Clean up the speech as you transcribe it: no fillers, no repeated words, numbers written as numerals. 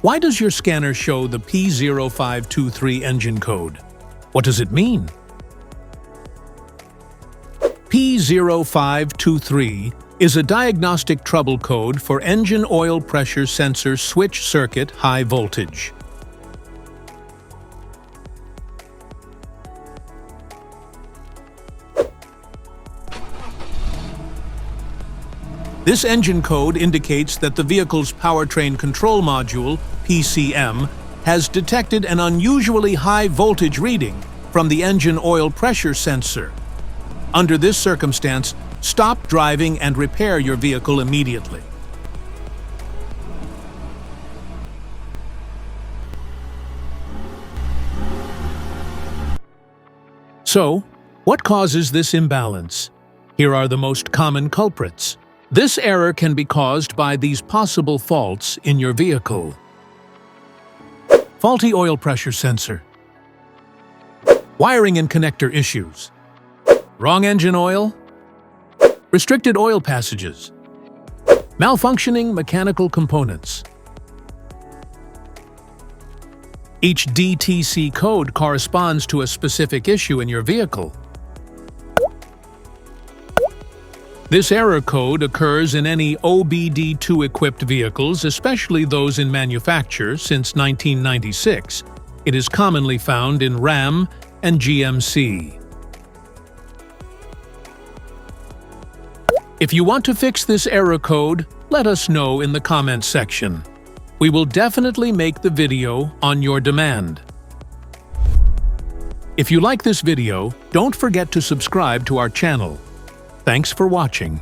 Why does your scanner show the P0523 engine code? What does it mean? P0523 is a diagnostic trouble code for engine oil pressure sensor switch circuit high voltage. This engine code indicates that the vehicle's powertrain control module, PCM, has detected an unusually high voltage reading from the engine oil pressure sensor. Under this circumstance, stop driving and repair your vehicle immediately. So, what causes this imbalance? Here are the most common culprits. This error can be caused by these possible faults in your vehicle. Faulty oil pressure sensor. Wiring and connector issues. Wrong engine oil. Restricted oil passages. Malfunctioning mechanical components. Each DTC code corresponds to a specific issue in your vehicle. This error code occurs in any OBD2-equipped vehicles, especially those in manufacture since 1996. It is commonly found in Ram and GMC. If you want to fix this error code, let us know in the comments section. We will definitely make the video on your demand. If you like this video, don't forget to subscribe to our channel. Thanks for watching.